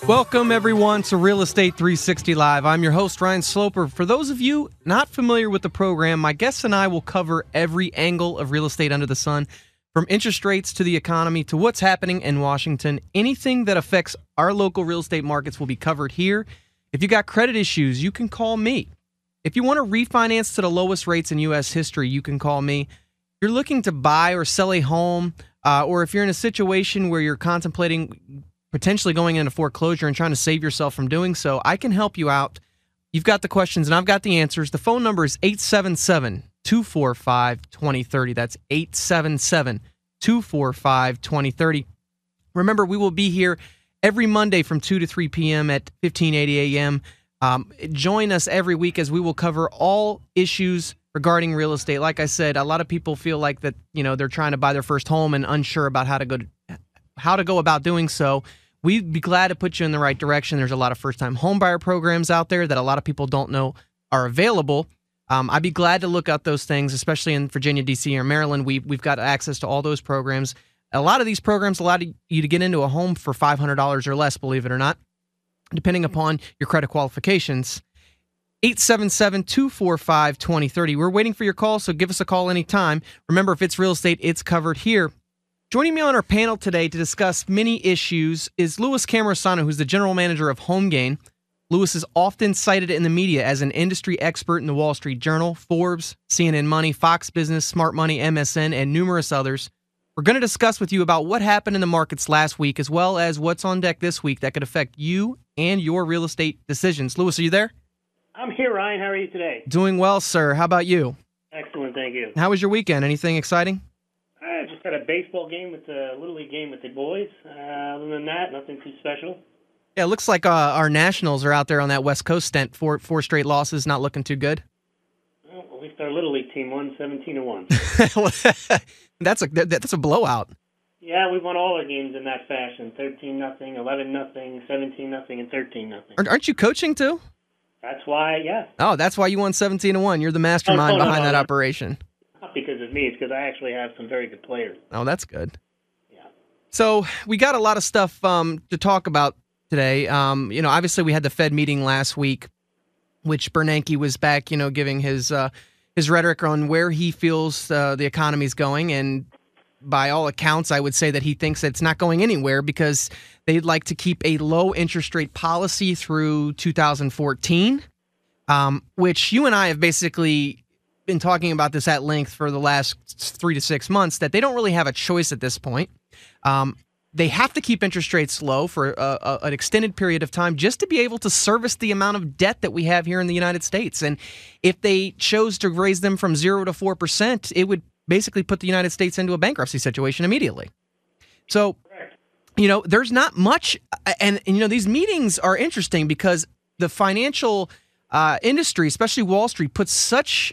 Welcome, everyone, to Real Estate 360 Live. I'm your host, Ryan Sloper. For those of you not familiar with the program, my guests and I will cover every angle of real estate under the sun, from interest rates to the economy to what's happening in Washington. Anything that affects our local real estate markets will be covered here. If you got credit issues, you can call me. If you want to refinance to the lowest rates in U.S. history, you can call me. If you're looking to buy or sell a home, or if you're in a situation where you're contemplating potentially going into foreclosure and trying to save yourself from doing so, I can help you out. You've got the questions and I've got the answers. The phone number is 877-245-2030. That's 877-245-2030. Remember, we will be here every Monday from 2 to 3 p.m. at 1580 a.m. Join us every week as we will cover all issues regarding real estate. Like I said, a lot of people feel like that, they're trying to buy their first home and unsure about how to go about doing so. We'd be glad to put you in the right direction. There's a lot of first-time homebuyer programs out there that a lot of people don't know are available. I'd be glad to look at those things, especially in Virginia, D.C., or Maryland. We've got access to all those programs. A lot of these programs allow you to get into a home for $500 or less, believe it or not, depending upon your credit qualifications. 877-245-2030. We're waiting for your call, so give us a call anytime. Remember, if it's real estate, it's covered here. Joining me on our panel today to discuss many issues is Louis Cammarosano, who's the general manager of HomeGain. Louis is often cited in the media as an industry expert in the Wall Street Journal, Forbes, CNN Money, Fox Business, Smart Money, MSN, and numerous others. We're going to discuss with you about what happened in the markets last week, as well as what's on deck this week that could affect you and your real estate decisions. Louis, are you there? I'm here, Ryan. How are you today? Doing well, sir. How about you? Excellent, thank you. How was your weekend? Anything exciting? I just had a baseball game with the Little League game with the boys. Other than that, nothing too special. Yeah, it looks like our Nationals are out there on that West Coast stint. Four straight losses, not looking too good. Well, at least our Little League team won 17-1. That's a blowout. Yeah, we won all our games in that fashion: 13-0, 11-0, 17-0, and 13-0. Aren't you coaching too? That's why, yeah. Oh, that's why you won 17-1. You're the mastermind behind that operation. Not because of me; it's because I actually have some very good players. Oh, that's good. Yeah. So we got a lot of stuff to talk about today. Obviously we had the Fed meeting last week, which Bernanke was back, giving his rhetoric on where he feels the economy's going, and by all accounts, I would say that he thinks that it's not going anywhere because they'd like to keep a low interest rate policy through 2014, which you and I have basically been talking about this at length for the last 3 to 6 months, that they don't really have a choice at this point. They have to keep interest rates low for an extended period of time just to be able to service the amount of debt that we have here in the United States. And if they chose to raise them from 0 to 4%, it would basically put the United States into a bankruptcy situation immediately. So, there's not much. And these meetings are interesting because the financial industry, especially Wall Street, puts such,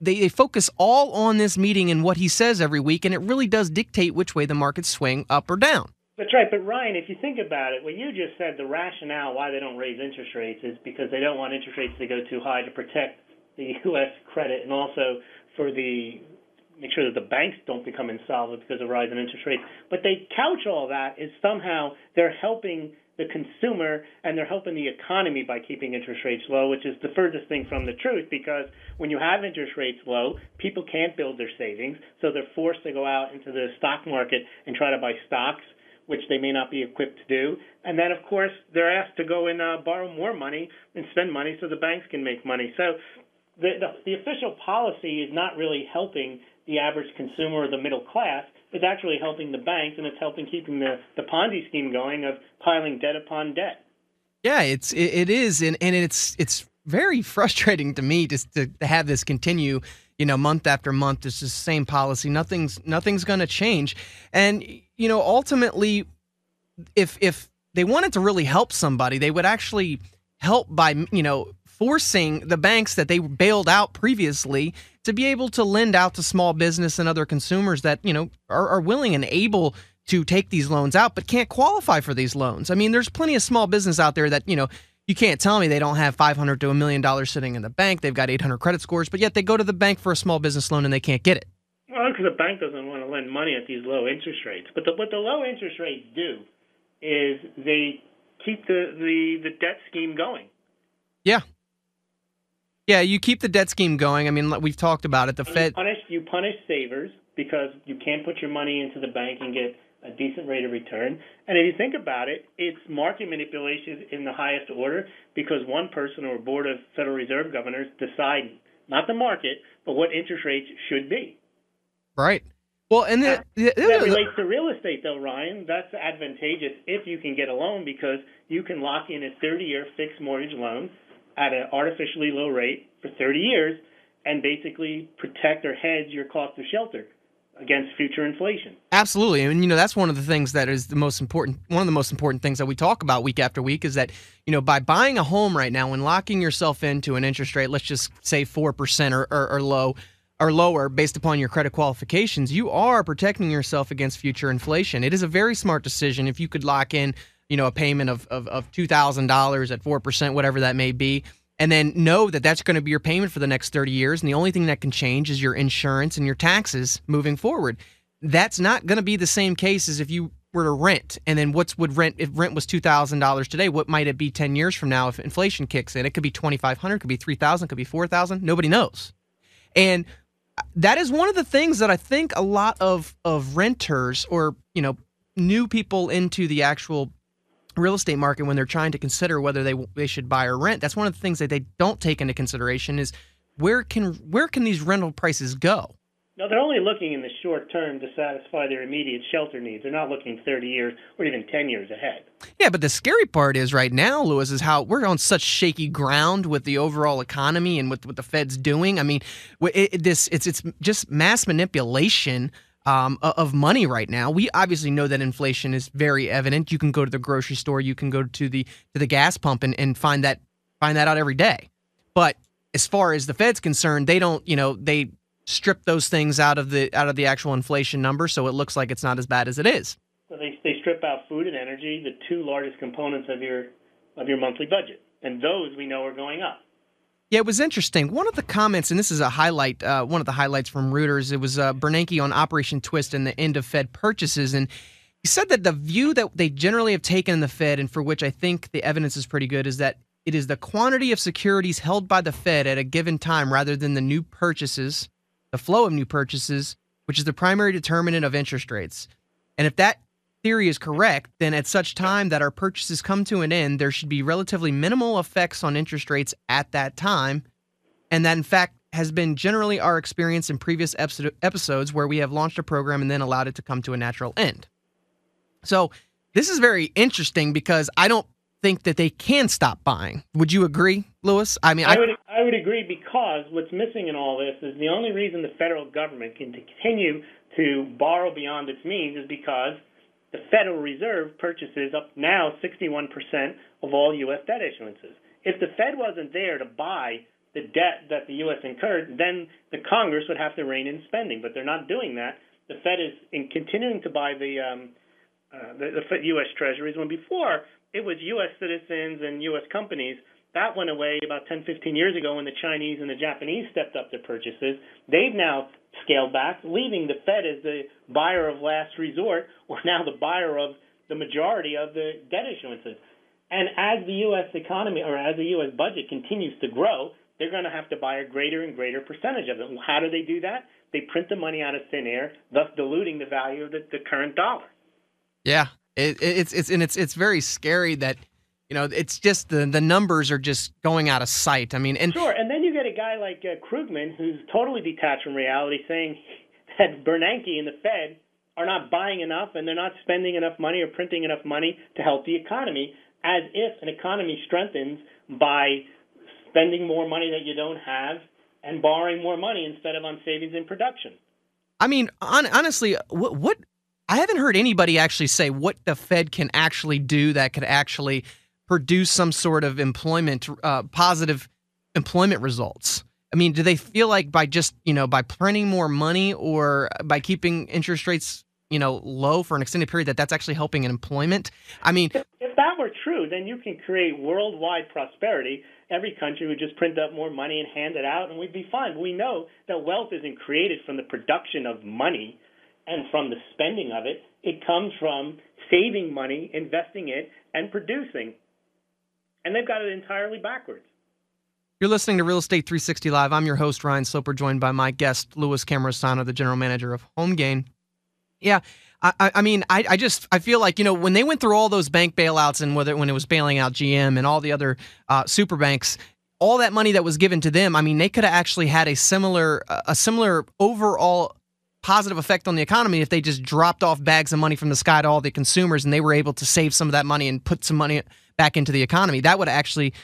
they focus all on this meeting and what he says every week, and it really does dictate which way the markets swing up or down. That's right. But, Ryan, if you think about it, what you just said, the rationale why they don't raise interest rates is because they don't want interest rates to go too high to protect the U.S. credit, and also for make sure that the banks don't become insolvent because of rising interest rates. But they couch all that as somehow they're helping the consumer and they're helping the economy by keeping interest rates low, which is the furthest thing from the truth, because when you have interest rates low, people can't build their savings, so they're forced to go out into the stock market and try to buy stocks, which they may not be equipped to do. And then, of course, they're asked to go and borrow more money and spend money so the banks can make money. So the official policy is not really helping the average consumer or the middle class. It's actually helping the banks, and it's helping keeping the Ponzi scheme going of piling debt upon debt. Yeah, it is, and it's very frustrating to me just to have this continue, month after month. It's just the same policy. Nothing's going to change, and ultimately, if they wanted to really help somebody, they would actually help by forcing the banks that they bailed out previously to be able to lend out to small business and other consumers that, are willing and able to take these loans out but can't qualify for these loans. I mean, there's plenty of small business out there that, you can't tell me they don't have $500 to $1 million sitting in the bank. They've got 800 credit scores, but yet they go to the bank for a small business loan and they can't get it. Well, because the bank doesn't want to lend money at these low interest rates. But what the low interest rates do is they keep the debt scheme going. Yeah. Yeah, you keep the debt scheme going. I mean, we've talked about it. The Fed you punish savers because you can't put your money into the bank and get a decent rate of return. And if you think about it, it's market manipulation in the highest order because one person or a board of Federal Reserve governors decide, not the market, but what interest rates should be. Right. Well, and that relates to real estate, though, Ryan. That's advantageous if you can get a loan because you can lock in a 30-year fixed mortgage loan at an artificially low rate for 30 years and basically protect or hedge your cost of shelter against future inflation. Absolutely. And, that's one of the things that is one of the most important things that we talk about week after week is that, by buying a home right now and locking yourself into an interest rate, let's just say 4% or lower based upon your credit qualifications, you are protecting yourself against future inflation. It is a very smart decision if you could lock in, a payment of $2,000 at 4%, whatever that may be, and then know that that's going to be your payment for the next 30 years. And the only thing that can change is your insurance and your taxes moving forward. That's not going to be the same case as if you were to rent. And then if rent was $2,000 today, what might it be 10 years from now if inflation kicks in? It could be $2,500, it could be $3,000, it could be $4,000. Nobody knows. And that is one of the things that I think a lot of renters or, new people into the actual real estate market when they're trying to consider whether they should buy or rent. That's one of the things that they don't take into consideration is where can these rental prices go? No, they're only looking in the short term to satisfy their immediate shelter needs. They're not looking 30 years or even 10 years ahead. Yeah, but the scary part is right now, Lewis, is how we're on such shaky ground with the overall economy and what the Fed's doing. I mean, it's just mass manipulation of money right now. We obviously know that inflation is very evident. You can go to the grocery store, you can go to the gas pump and find that out every day. But as far as the Fed's concerned, they don't, they strip those things out of the actual inflation number, so it looks like it's not as bad as it is. So they strip out food and energy, the two largest components of your monthly budget, and those we know are going up. Yeah, it was interesting. One of the comments, and this is a highlight, one of the highlights from Reuters, it was Bernanke on Operation Twist and the end of Fed purchases, and he said that the view that they generally have taken in the Fed, and for which I think the evidence is pretty good, is that it is the quantity of securities held by the Fed at a given time rather than the new purchases, the flow of new purchases, which is the primary determinant of interest rates. And if that theory is correct, then at such time that our purchases come to an end, there should be relatively minimal effects on interest rates at that time. And that, in fact, has been generally our experience in previous episodes where we have launched a program and then allowed it to come to a natural end. So this is very interesting because I don't think that they can stop buying. Would you agree, Lewis? I mean, I would agree because what's missing in all this is the only reason the federal government can continue to borrow beyond its means is because the Federal Reserve purchases up now 61% of all U.S. debt issuances. If the Fed wasn't there to buy the debt that the U.S. incurred, then the Congress would have to rein in spending. But they're not doing that. The Fed is continuing to buy the U.S. Treasuries, when before it was U.S. citizens and U.S. companies. That went away about 10, 15 years ago when the Chinese and the Japanese stepped up their purchases. They've now scaled back, leaving the Fed as the buyer of last resort, or now the buyer of the majority of the debt issuances. And as the U.S. economy, or as the U.S. budget continues to grow, they're going to have to buy a greater and greater percentage of it. How do they do that? They print the money out of thin air, thus diluting the value of the current dollar. Yeah, it's very scary that, it's just the numbers are just going out of sight. I mean, sure. And then you get a guy like Krugman, who's totally detached from reality, saying that Bernanke and the Fed are not buying enough and they're not spending enough money or printing enough money to help the economy, as if an economy strengthens by spending more money that you don't have and borrowing more money instead of on savings and production. I mean, honestly, what I haven't heard anybody actually say what the Fed can actually do that could actually produce some sort of positive employment results. I mean, do they feel like by just, by printing more money or by keeping interest rates, low for an extended period, that's actually helping in employment? I mean, if that were true, then you can create worldwide prosperity. Every country would just print up more money and hand it out, and we'd be fine. We know that wealth isn't created from the production of money. and from the spending of it. It comes from saving money, investing it, and producing. And they've got it entirely backwards. You're listening to Real Estate 360 Live. I'm your host, Ryan Sloper, joined by my guest, Louis Cammarosano, the general manager of HomeGain. Yeah, I feel like, when they went through all those bank bailouts and when it was bailing out GM and all the other super banks, all that money that was given to them, they could have actually had a similar overall positive effect on the economy if they just dropped off bags of money from the sky to all the consumers and they were able to save some of that money and put some money back into the economy. That would actually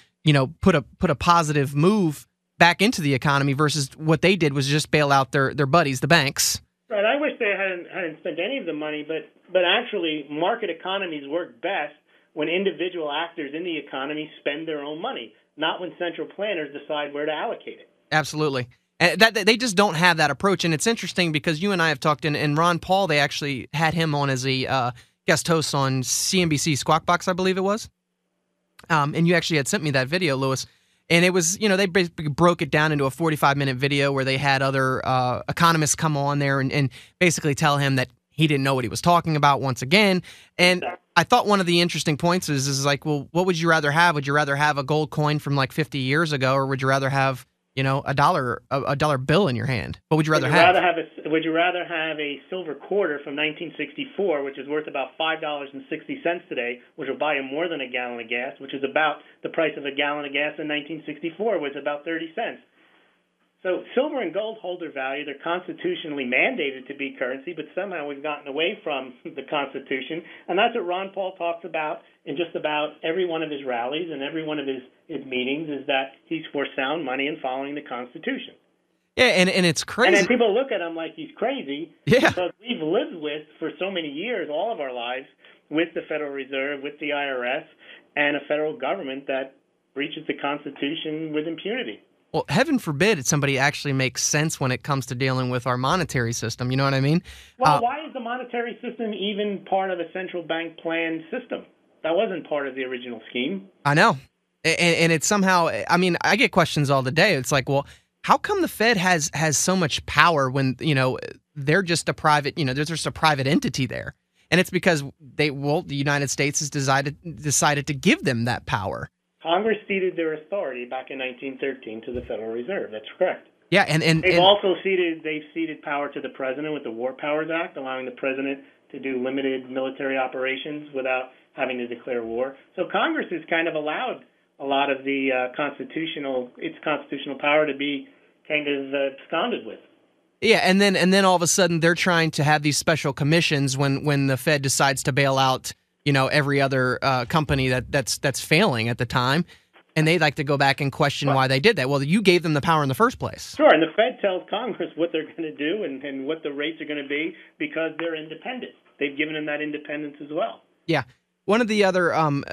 put a positive move back into the economy versus what they did was just bail out their buddies, the banks. Right. I wish they hadn't spent any of the money, but actually market economies work best when individual actors in the economy spend their own money, not when central planners decide where to allocate it. Absolutely. And they just don't have that approach. And it's interesting because you and I have talked, and Ron Paul, they actually had him on as a guest host on CNBC Squawk Box, I believe it was. And you actually had sent me that video, Louis. And it was, they basically broke it down into a 45-minute video where they had other economists come on there and basically tell him that he didn't know what he was talking about once again. And I thought one of the interesting points is like, well, what would you rather have? Would you rather have a gold coin from like 50 years ago, or would you rather have, a dollar bill in your hand? What would you rather have? Would you rather have a silver quarter from 1964, which is worth about $5.60 today, which will buy you more than a gallon of gas, which is about the price of a gallon of gas in 1964 was about 30 cents. So silver and gold hold their value. They're constitutionally mandated to be currency, but somehow we've gotten away from the Constitution. And that's what Ron Paul talks about in just about every one of his rallies and every one of his meetings, is that he's for sound money and following the Constitution. Yeah, and it's crazy. And then people look at him like he's crazy, yeah, because we've lived with, for so many years, all of our lives, with the Federal Reserve, with the IRS, and a federal government that breaches the Constitution with impunity. Well, heaven forbid somebody actually makes sense when it comes to dealing with our monetary system. You know what I mean? Well, why is the monetary system even part of a central bank plan system? That wasn't part of the original scheme. I know. And it's somehow, I get questions all the day. It's like, well, how come the Fed has so much power when, they're just a private, there's just a private entity there? And it's because the United States has decided to give them that power. Congress ceded their authority back in 1913 to the Federal Reserve. That's correct. Yeah, and they've also ceded power to the president with the War Powers Act, allowing the president to do limited military operations without having to declare war. So Congress has kind of allowed a lot of the constitutional power to be kind of absconded with. Yeah, and then all of a sudden they're trying to have these special commissions when the Fed decides to bail out, every other company that's failing at the time, and they like to go back and question why they did that. Well, you gave them the power in the first place. Sure, and the Fed tells Congress what they're going to do and what the rates are going to be because they're independent. They've given them that independence as well. Yeah. One of the other and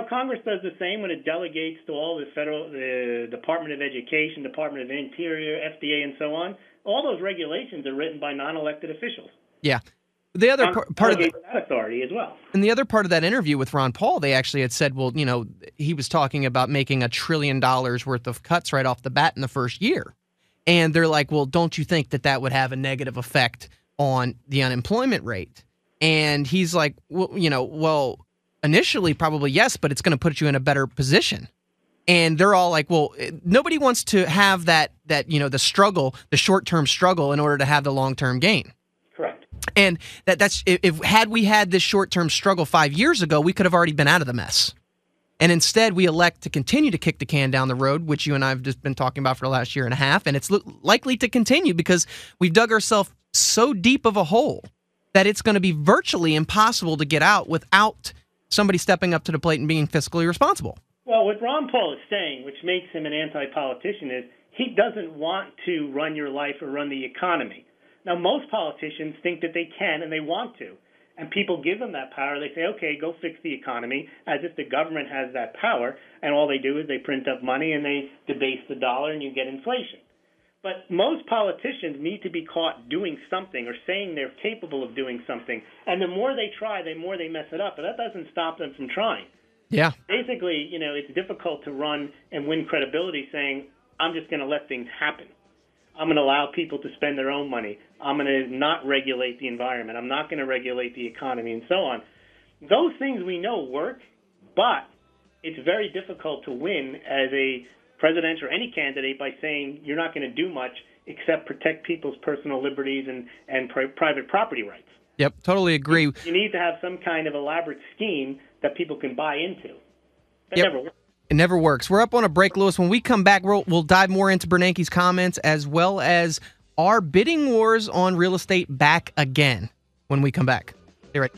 Congress does the same when it delegates to all the Department of Education, Department of Interior, FDA, and so on. All those regulations are written by non-elected officials. Yeah. The other part of that authority as well. And the other part of that interview with Ron Paul, they actually had said, well, he was talking about making $1 trillion worth of cuts right off the bat in the first year. And they're like, well, don't you think that would have a negative effect on the unemployment rate? And he's like, well, initially probably yes, but it's going to put you in a better position. And they're all like, well, nobody wants to have that the struggle, the short-term struggle in order to have the long-term gain. Correct. And that's if had we had this short-term struggle 5 years ago, we could have already been out of the mess. And instead, we elect to continue to kick the can down the road, which you and I have just been talking about for the last year and a half. And it's likely to continue because we've dug ourselves so deep of a hole that it's going to be virtually impossible to get out without somebody stepping up to the plate and being fiscally responsible. Well, what Ron Paul is saying, which makes him an anti-politician, is he doesn't want to run your life or run the economy. Now, most politicians think that they can and they want to. And people give them that power. They say, okay, go fix the economy, as if the government has that power. And all they do is they print up money and they debase the dollar and you get inflation. But most politicians need to be caught doing something or saying they're capable of doing something. And the more they try, the more they mess it up. But that doesn't stop them from trying. Yeah. Basically, it's difficult to run and win credibility saying, I'm just going to let things happen. I'm going to allow people to spend their own money. I'm going to not regulate the environment. I'm not going to regulate the economy and so on. Those things we know work, but it's very difficult to win as a president or any candidate by saying you're not going to do much except protect people's personal liberties and private property rights. Yep, totally agree. You need to have some kind of elaborate scheme that people can buy into. That never works. It never works. We're up on a break, Lewis. When we come back, we'll dive more into Bernanke's comments as well as our bidding wars on real estate back again when we come back. Stay right.